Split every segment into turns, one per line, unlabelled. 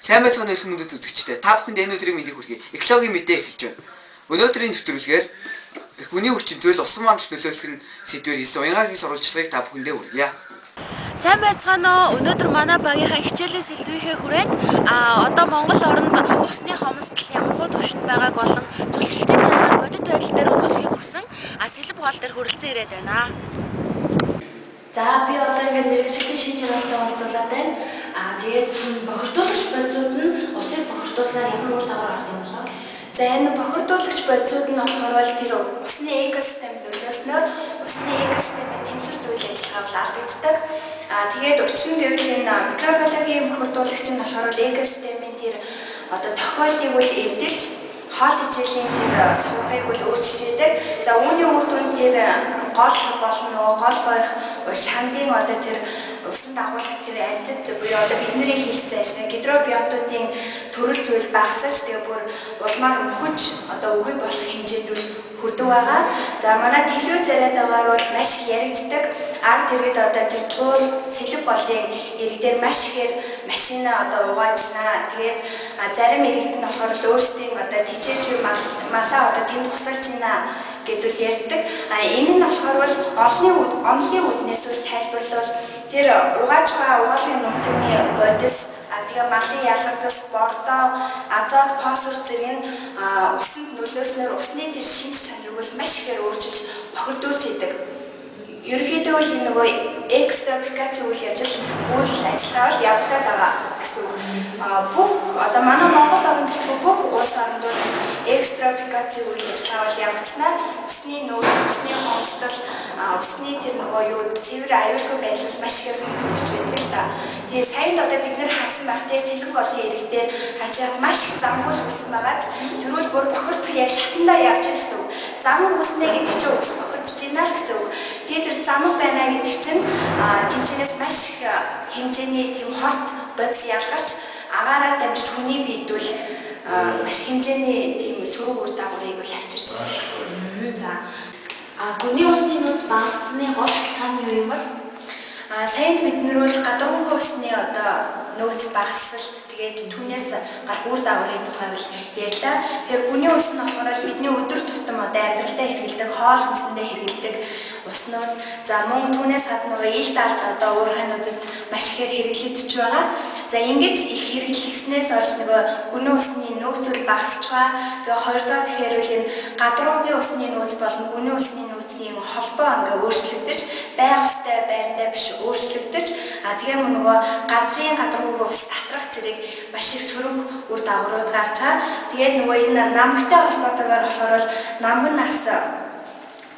Сайн байцгааны эрхэм мөндөд үзэгчдээ та бүхэнд энэ өдрийн мэндийг хүргэе. Экологийн мэдээ эхэлж байна. Өнөөдрийн нэвтрүүлгээр их хүний хүчин зүйл усан мандалд нөлөөлөх нь сэдвээр хийсэн уянгагийн сурвалжлагыг та бүхэндээ хүргье.
Сайн байцгаана уу? Өнөөдөр манай багийнхаа хичээлээс илүүхээ хүрээд одоо Монгол оронд усны хомсдол ямар хөө төвшөнд байгааг болон зөвлөлтийн талаар бодит байдал дээр үзүүлэхийг хүсэн сэлб хоол дээр хүрэлцэн ирээд байна.
За би одоо ингээд мэрэгжлийн шинж чанартай уулзуулаад байна. Тэгээд бохирдуулагч бодисууд нь усыг бохирдуулснаар ямар үр дагавар гардаг юм болов? За энэ бохирдуулагч бодисууд нь болохоор тэр усны экосистем нөлөөснөөр усны экосистемийн тэнцвэр үйл ажиллагаа алдагддаг. Тэгээд учир нь гэвэл энэ микробиологийн бохирдуулагч нь болохоор экосистемийн тэр одоо тохиолыг үл эвдэлж хоол хичээлийн тэр сургыг үл өөрчилж идэг. За үүний үр дүн тэр гол болно гол бойрох шандын одоо тэр усан дагуулах тэр амьтад буюу одоо бидний хэлсэн ажил гидробиотуудын төрөл зүйл багасж тэгээ бүр улмаар өвхөж одоо үгүй болох хэмжээнд хүрдэг байгаа. За манай төлөв зарайд байгаагаар бол маш их яригддаг. Ард иргэд одоо тэр туул сэлб голын ирэг дээр маш ихээр машин одоо угаажнаа. Тэгээд зарим иргэд нь болохоор өөрсдийн одоо тижээж малаа одоо тэнд тусалж байна гэдэл ярьдаг. Энэ нь болохоор бол онлын үднээс үл тайлбарлал тэр угааж байгаа угаалгын нутгийн бодис тэгээ малын ялгардас бордоо азот фосфор зэрэг нь усанд нөлөөснөөр усны тэр шинж чанарыг бол маш ихээр өөрчилж бохирдуулж идэг. Ерөнхийдөө бол энэ нөгөө экстрафикац үйл ажиллагаа бол явагдаад байгаа гэсэн үг. Бүх одоо манай Монгол орнд бүх улс орнд бол экстрафикац үйл ажиллагаа бол явагдснаар усны нөөц, усны хомсдол, усны тэр нөгөө юу цэвэр аюулгүй байдал маш ихээр хөдөлж байдаг л да. Тэгээ саяд одоо бид нэр харсан багтээ сэлбэг голын ирэг дээр хажаад маш их замгуул үсэн байгаад тэрүүл бүр бохирдох яг шатандаа явж байгаа гэсэн үг. Замгуул үснэ гэдэг чинь ус бохирдож байна л гэсэн үг. Тэгээд тэр замг байна гэдэг чинь тэнцэнээс маш их хэмжээний тийм хорт бодис ялгарч агаараар дамжиж хүний биедүүл маш хэмжээний тийм сөрөг үр дагаврыг бол авчирч байгаа. За гүний усны нөөц багасны гол шалтгаан юу юм бол саяд бид нар бол гадуур усны одоо нөөц багасалт тэгээд түүнээс гарах үр дагаврын тухай бол ярьлаа. Тэгэхээр гүний ус нь болохоор бидний өдөр тутам одоо амьдралдаа хэрэглэдэг хоол хүнсэндээ хэрэглэдэг уснууд за мөн түүнээс гадна нөгөө ил далд одоо уурхайнуудад маш ихээр хэрэглэгдэж байгаа. За ингэж их хэрэглэснээс олж нөгөө гүний усны нөөцөл багасч байгаа. Тэгээ хоёрдоо тэгэхээр үл энэ гадуур усны нөөц болон гүний усны нөөцийн холбоо ингээ өөрчлөгдөж байх ёстой байрандаа биш өөрчлөгдөж тэгээ нөгөө газрын гадуур ус татрах зэрэг маш их сөрөг үр дагаврууд гарч байгаа. Тэгээд нөгөө энэ намгтай холбоотойгоор болохоор намгнаас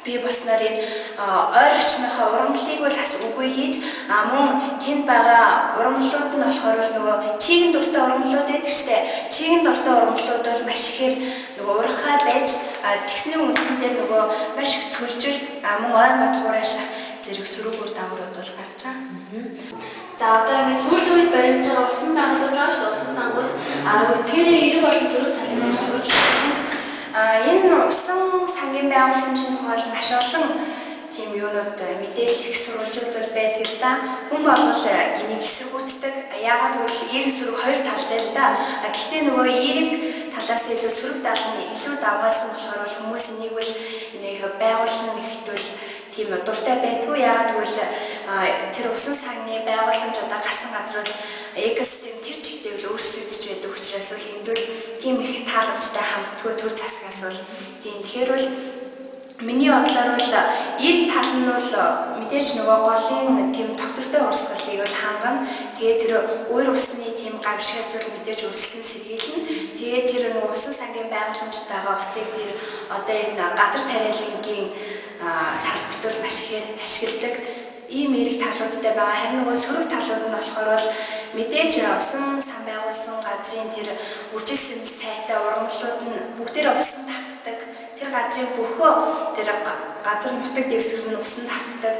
би баснаар энэ ойр орчмынхаа урамлалыг бол бас үгүй хийж мөн тэнд байгаа урамлалууд нь болохоор нөгөө чийгэн дуртай урамлалууд байдаг штэ. Чийгэн дуртай урамлалууд бол маш ихээр нөгөө урахаа байж тэгсний үндсэндээ нөгөө маш их цөлжил мөн ойгоо туурайшаа зэрэг сөрөг үр дагаврууд бол гарч байгаа. За одоо ингэ сүүлийн үед баригдаж байгаа усан байгууламж байгаа шүү дээ. Усан сангууд тэрний эрэг болон сөрөг талын дээр сурч байна. Энэ усан сангийн байгууламжийн тухай маш олон тийм юунууд мэдээлэл их сурвалжууд бол байдаг л да. Хүн болгол энийг эсэргүүцдэг. Яагаад гэвэл эрэг сөрөг хоёр талтай л да. Гэхдээ нөгөө эрэг талаас илүү сөрөг тал нь илүү давгаалсан болохоор хүмүүс энийг бол нэг байгууллага нэгтгэл тийм дуртай байдгүй. Яагаад гэвэл тэр усан сангны байгууламж одоо гарсан газрууд экосистем тэр чигтээ л өөрчлөгдөж байдаг учраас бол энд бол тийм их тааламжтай хамтдаггүй төр засгаас бол тийм тэгэхээр бол миний бодлоор бол эрэг тал нь бол мэдээж нөгөө голын тийм доктортой урсгалыг бол хангана. Тэгээд тэр өөр усны тийм гамшигаас бол мэдээж өрсөлдөн сэргийлнэ. Тэгээд тэр нөгөө усан сангийн байгууламжтай байгаа усыг тэр одоо энэ газар тариалангийн салбарт бол маш ихээр ашигладаг. Ийм эрэг талуудтай байгаа. Харин нөгөө сөрөг талууд нь болохоор бол мэдээж усан сан байгуулсан газрын тэр үжилсэн сайтай урамлууд нь бүгдээрээ усан тавтдаг. Тэр газрын бөхөө тэр газар нутаг дэвсгэр нь усан тавтдаг.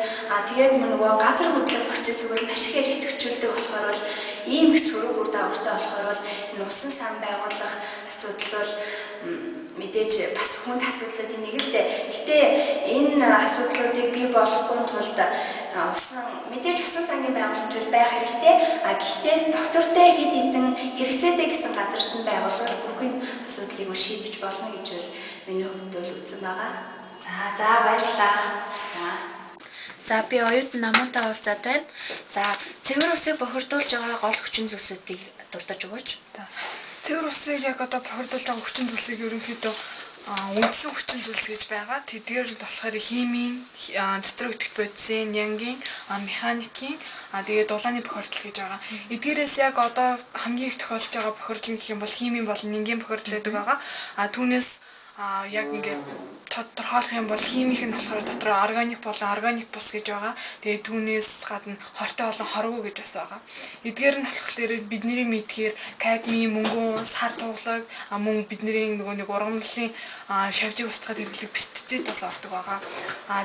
Тэгээд нөгөө газар хөдлөх процессыг маш ихээр идэвхжүүлдэг болохоор бол ийм их сөрөг үр дагавартай болохоор бол энэ усан сан байгуулах асуудал бол мэдээж бас хүнд асуудлуудын нэг л дээ. Гэтэ энэ асуудлуудыг бий болгохын тулд мэдээж усан сангийн байгууламжууд байх хэрэгтэй. Гэхдээ доктортой хэд хэдэн хэрэгцээтэй гэсэн газарт нь байгуулвал бүхний асуудлыг шийдэж болно гэж бол миний хувьд бол үзэн байгаа. За баярлалаа.
За би оюутан намуунтай уулзаад байна. За цэвэр усыг бохирдуулж байгаа гол хүчин зүйлсүүдийг дурдж өгөөч.
Цэвэр усыг яг одоо бохирдуулж байгаа хүчин зүйлсийг ерөнхийдөө үндсэн хүчин зүйлс гэж байгаа. Тэдгээр болохоор химийн, цэцэр өтгөх бодисын, нянгийн, механикийн, тэгээд дулааны бохирдол гэж байгаа. Эдгээрээс яг одоо хамгийн их тохиолдож байгаа бохирдол гэх юм бол химийн болон нянгийн бохирдол гэдэг байгаа. Түүнээс яг ингээд тодорхойлох юм бол химийнх нь болохоор дотор органик болон органик бус гэж байгаа. Тэгээд түүнээс гадна хортой болон хорвоо гэж бас байгаа. Эдгээр нь болохоор бидний мэдхээр кадмий, мөнгөн, сар туглаг, мөн бидний нөгөө нэг ургамлын шавжийг устгахад хэрэглэх пестицид бас ордог байгаа.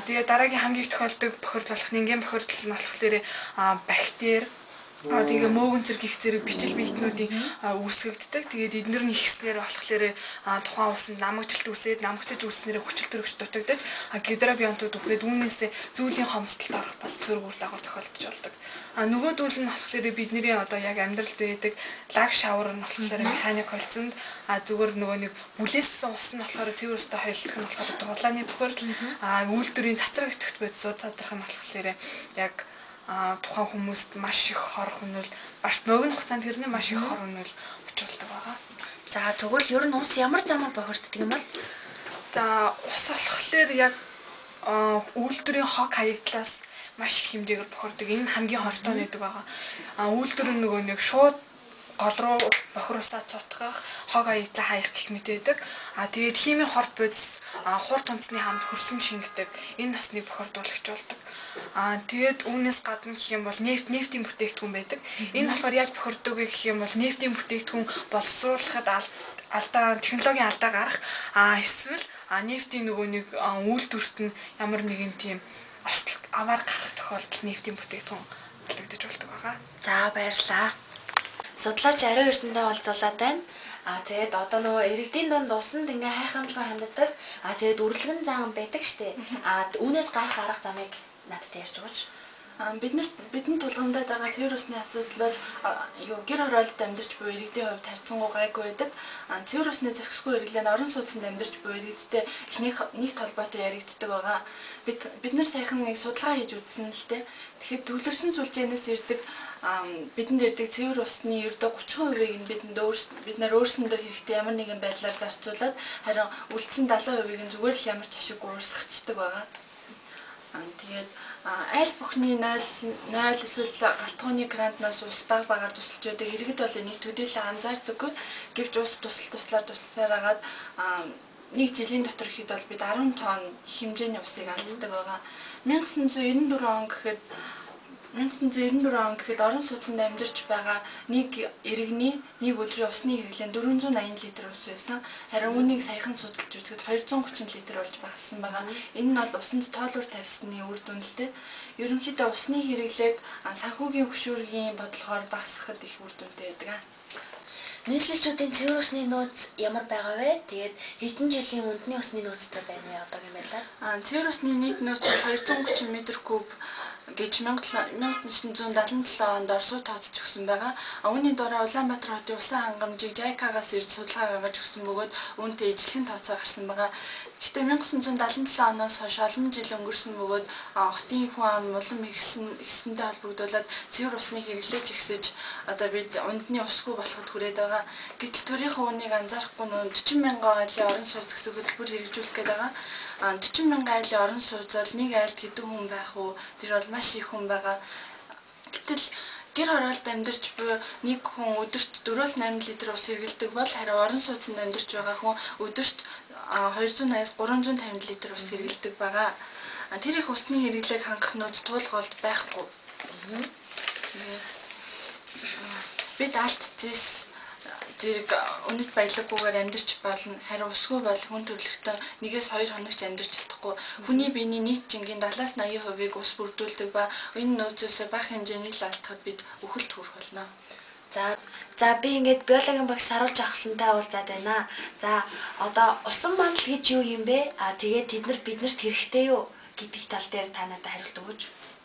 Тэгээд дараагийн хамгийн их тохиолдог бохирдол болох нянгийн бохирдол нь болохоор бактери тэгээ мөөгөн зэрэг их зэрэг бичил биетнүүдийн үүсгэгддэг. Тэгээд эдгээр нь ихснээр болохоор тухайн усанд намагжилт үсээд намагтаж үүснээр хүчил төрөгч дутагдаж гидробионтууд үхээд үүнээс зүйлийн хомсдолд орох бас сөрөг үр дагавар тохиолдож болдог. Нөгөөдөл нь болохоор бидний одоо яг амьдралд байдаг лаг шавар нь болохоор механик холцонд зүгээр нөгөө нэг бүлээссэн ус нь болохоор цэвэр устай хоёрлох нь болохоор дулааны бохирдол үйлдвэрийн цацраг өтгөх бодисууд задрах нь болохоор яг тухайн хүмүүст маш их хор хөнөөл маш богино хугацаанд тэрний маш их хор хөнөөл учруулдаг байгаа.
За тэгвэл ер нь ус ямар замаар бохирддаг юм бол?
За ус болохоор яг үйлдвэрийн хог хаягдлаас маш их хэмжээгээр бохирдог. Энэ хамгийн хортой нэгдэг байгаа. Үйлдвэр нөгөө нэг шууд гол руу бохируулсаа цутгах, хог хаягдлаа хаях гэх мэт байдаг. Тэгээд химийн хорт бодис хурд тунцны хамт хөрсөн шингэдэг. Энэ бас нэг бохирдуулагч болдог. Тэгээд үүнээс гадна гэх юм бол нефтийн бүтээгдэхүүн байдаг. Энэ болохоор яаж бохирдог гэх юм бол нефтийн бүтээгдэхүүн боловсруулахад алдаа технологийн алдаа гарах эсвэл нефтийн нөгөө нэг үйлдвэрт нь ямар нэгэн тийм ослог аваар гарах тохиолдолд нефтийн бүтээгдэхүүн болгогдож болдог байгаа.
За баярлалаа. Судлаач ариун эрдэнэтэй уулзуулаад байна. Тэгээд одоо нөгөө иргэдийн дунд усанд ингээ хайхрамжгүй ханддаг. Тэгээд үрлэгэн зан байдаг штэ. Үүнээс гарах арга замыг надад ярьж өгөөч.
Бидний тулгамдаад байгаа цэвэр усны асуудал бол гэр хороололд амьдарч буй иргэдийн хувьд харьцангуй гайгүй байдаг. Цэвэр усны зохисгүй хэрэглээ нь орон сууцнд амьдарч буй иргэдтэй нэгт холбоотой яригддаг байгаа. Бид нар саяхан нэг судалгаа хийж үзсэн л дээ. Тэгэхээр төвлөрсөн сүлжээнээс ирдэг бидэнд ирдэг цэвэр усны ердөө 30%-ийг нь бид нар өөрсөндөө хэрэгтэй ямар нэгэн байдлаар зарцуулаад харин үлдсэн 70%-ийг нь зүгээр л ямар ч ашиггүй уурсгацдаг байгаа. Тэгээд аль бүхний 0 эсвэл галтгооны грантнаас ус багаар тусалж байдаг иргэд бол энийг төдийлөн анзаардаггүй. Гэвч ус туслаар агаад нэг жилийн дотор ихэд бол бид 10 тонн хэмжээний усыг алддаг байгаа. 1994 он гэхэд орон сууцнд амьдарч байгаа нэг иргэний нэг өдрийн усны хэрэглээ 480 литр ус байсан. Харин үүнийг саяхан судалж үзэхэд 230 литр болж багассан байгаа. Энэ нь бол усанд тоолуур тавьсны үр дүн л дээ. Ерөнхийдөө усны хэрэглээг санхүүгийн хөшүүргийн бодлогоор багасгахад их үр дүнтэй байдаг.
Нийслэлчүүдийн цэвэр усны нөөц ямар байгаа вэ? Тэгээд хэдэн жилийн үндэсний усны нөөцтэй байна вэ одоогийн байдлаар?
Цэвэр усны нийт нөөц 230 м3 гэж 1977 онд Оросууд тооцож өгсөн байгаа. Үүний дараа Улаанбаатар хотын усан хангамжийг JICA-гаас ирж судалгаа гаргаж өгсөн бөгөөд үүнтэй ижилхэн тооцоо гарсан байгаа. Гэхдээ 1977 оноос хойш олон жил өнгөрсөн бөгөөд хотын хүн ам улам ихсэнтэй холбогдуулаад цэвэр усны хэрэглээч ихсэж одоо бид ундны усгүй болоход хүрээд байгаа. Гэтэл төрийнхөө үнийг анзаарахгүй нөө 40 мянган айлын орон сууц гэсэн хөтөлбөр хэрэгжүүлэх гээд байгаа. 40 мянган айлын орон сууцал нэг айлд хэдэн хүн байх уу? Тэр бол маш их хүн байгаа. Гэтэл гэр хороолд амьдарч буй нэг хүн өдөрт 4-8 литр ус хэрэглэдэг бол харин орон сууцнд амьдарч байгаа хүн өдөрт 280-аас 350 литр ус хэрэглэдэг байгаа. Тэр их усны хэрэглээг хангах нөөц туулгалт байхгүй. Бид алт зис зэрэг үнэт баялаггүйгээр амьдарч болно. Харин усгүй бол хүн төрөлхтөн 1-2 хоногч амьдарч чадахгүй. Хүний биений нийт жингийн 70-80%-ийг ус бүрдүүлдэг ба энэ нөөцөөс бага хэмжээний л алдахад бид үхэлд хүрэх болно.
За би ингээд биологийн багш Саруулж ахлантай уулзаад байна. За одоо усан мандал гэж юу юм бэ? Тэгээд биднэрт хэрэгтэй юу гэдэг тал дээр та надад хариулт өгөөч.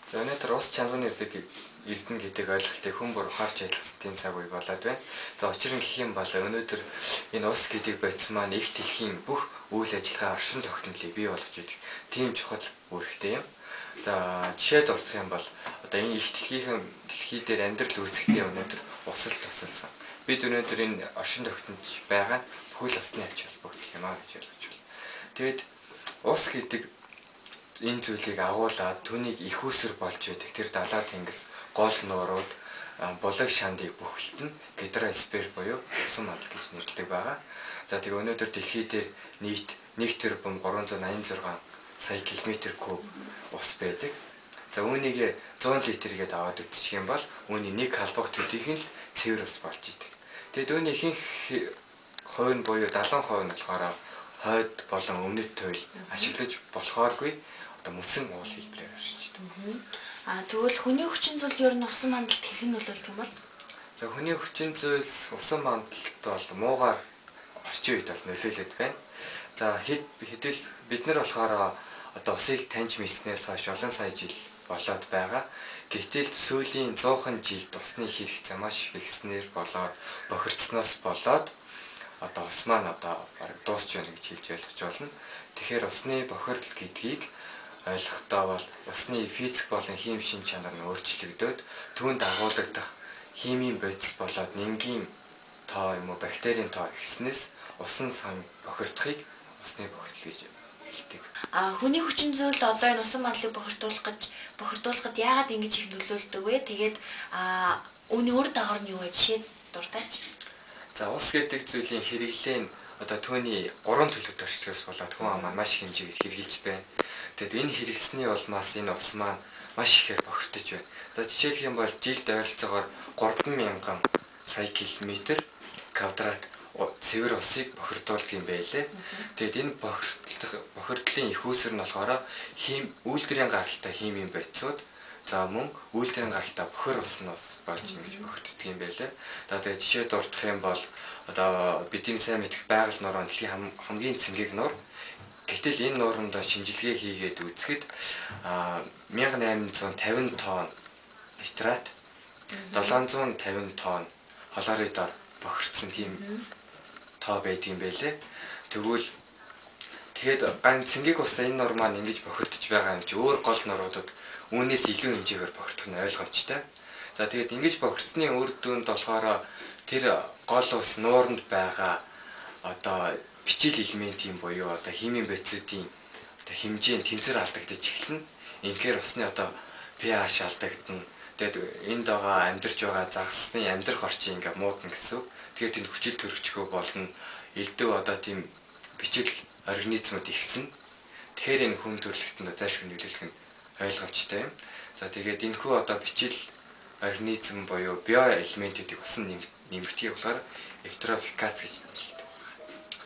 За өнөөдөр ус чанарын эрдэнэ гэдэг ойлголтыг хүн бүр ухаарч ялгсдгийн цаг үе болоод байна. За учир нь гэх юм бол өнөөдөр энэ ус гэдэг бодис маань их дэлхийн бүх үйл ажиллагаа оршин тогтнолыг бий болгож идэг тийм чухал үүрэгтэй юм. За жишээ дурдах юм бол одоо энэ их дэлхий дээр амьдрал үүсгэхдээ өнөөдөр усал тусалсан. Бид өнөөдөр энэ оршин тогтнож байгаа бүхэл усны ач холбогдол юм аа гэж ойлгож байна. Тэгэд ус гэдэг энэ зүйлийг агуулад түүнийг их усэр болж байдаг тэр далаа тэнгис гол нуурууд булаг шандыг бүхэлд нь гидросфер буюу усан мандал гэж нэрлэдэг байгаа. За тэгээ өнөөдөр дэлхий дээр нийт 1 тэрбум 386 сая км куб ус байдаг. За үүнийг 100 литргээд аваад үтчих юм бол үүний нэг халбах төдийх нь л цэвэр ус болж идэг. Тэгэд үүний ихэнх хувь нь буюу 70% нь болохоор хойд болон өмнөд туйл ашиглаж болохооргүй одоо мөсөн уул хэлбэрээр оршиж байна.
Тэгвэл хүний хүчин зүйл ер нь усан мандалд хэрхэн нөлөөлдөг юм бол?
За хүний хүчин зүйлс усан мандалд бол муугаар орчин үед бол нөлөөлөд байна. За хэдүүл бид нар болохоор одоо усыг таньж мэдснээс хойш олон сая жил болоод байгаа. Гэтэл сүүлийн 100 жилд усны хэрэгцээ маш их ихснээр болоод бохирдсноос болоод одоо ус маань одоо бараг дуусч байна гэж хэлж ойлгож байна. Тэгэхээр усны бохирдол гэдгийг ойлгохдоо бол усны физик болон хим шин чанар нь өөрчлөгдөд түүнд агуулгадах химийн бодис болоод нэмгийн тоо юм уу бактерийн тоо ихснээс усан сан бохирдохыг усны бохирдол гэж хэлдэг.
Хүний хүчин зүйл одоо энэ усан мандлыг бохирдуулахад яагаад ингэж их нөлөөлдөг вэ? Тэгээд үүний үр дагавар нь юу вэ? Жишээ дуртаач.
За ус гэдэг зүйлийн хэрэглээ нь одоо түүний 3 төлөвт орчдгоос болоод хүн амаа маш хэмжээгээр хэрэгжилж байна. Тэгэд энэ хэрэглэсний улмаас энэ ус маань маш ихээр бохирдож байна. За жишээлх юм бол жилд ойролцоогоор 3000 сая км квадрат цэвэр усыг бохирдуулдаг юм байлээ. Тэгэд энэ бохирдлын их үүсвэр нь болохоор үйлдвэрийн гаралтай химийн бодисууд за мөн үйлдвэрийн гаралтай бохир усны ус болж ингэж бохирддаг юм байлээ. Тэгээд жишээ дурдах юм бол одоо бидний сайн мэдэх байгаль нуурын дэлхийн хамгийн цэнгэг нуур. Гэтэл энэ нууранд шинжилгээ хийгээд үзэхэд 1850 тонн нитрат 750 тонн хлоридоор бохирдсан тийм тоо байдгийн байлээ. Тэгэхэд цэнгэг устай энэ нуур маань ингэж бохирдож байгаа юм чи өөр гол нууруудад үүнээс илүү хэмжээгээр бохирдох нь ойлгомжтой. За тэгээд ингэж бохирдсны үр дүнд болохоор тэр гол ус нууранд байгаа одоо бичил элементийн буюу одоо химийн бодисуудын одоо хэмжээ нь тэнцвэр алдагдаж эхэлнэ. Инхээр усны одоо pH алдагдана. Тэгээд энд байгаа амьдарч байгаа загасны амьдрах орчин ингээ муудна гэсэн. Тэгээд тэнд хүчил төрөгчгөө болно. Элдв одоо тийм бичил организмууд ихсэн. Тэгэхээр энэ хүм төрлөختөнд заашгүй нөлөөлөх нь ойлгомжтой юм. За тэгээд энэхүү одоо бичил организм буюу био элементүүдийг усан нэмэгдхийг болохоор эвтрофикац гэж нэрлэдэг.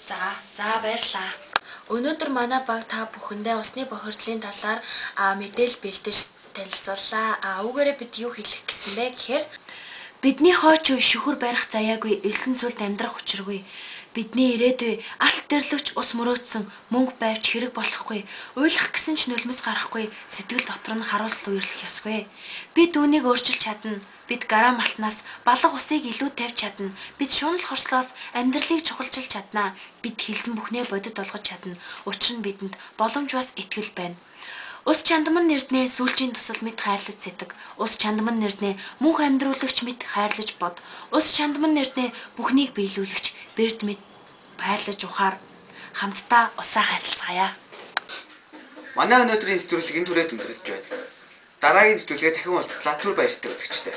За баярлалаа. Өнөөдөр манай баг та бүхэндээ усны бохирдлын талаар мэдээлэл бэлдэж танилцууллаа. Үүгээрээ бид юу хэлэх гэсэн бэ гэхээр бидний хойч шүхэр барих заяагүй элсэн цүлд амьдрах учиргүй. Бидний ирээдүй алт дэрлэгч ус мөрөөдсөн мөнгө байвч хэрэг болохгүй. Уйлах гэсэн ч нулимс гарахгүй. Сэтгэл дотор нь харуулсал үерлэх ёсгүй. Бид үүнийг өөрчилж чадна. Бид гараа малтнаас балга усыг илүү тавьж чадна. Бид шунал хорслоос амьдралыг чухалчилж чадна. Бид хилсэн бүхнээ бодит болгож чадна. Учир нь бидэнд боломж бас итгэл байна. Ус чандман нэрднээ сүүлчийн тусал мэд хайрлаж сэтг. Ус чандман нэрднээ мөнх амьдруулагч мэд хайрлаж бод. Ус чандман нэрднээ бүхнийг биелүүлэгч бэрд мэд хайрлаж ухаар хамтдаа усаа хайрлацгаая.
Манай өнөөдрийн нэвтрүүлэг энэ түрээд өндөрлөж байна. Дараагийн нэвтрүүлгээ дахин уулзлаа. Түр баяртай үзэгчтэй.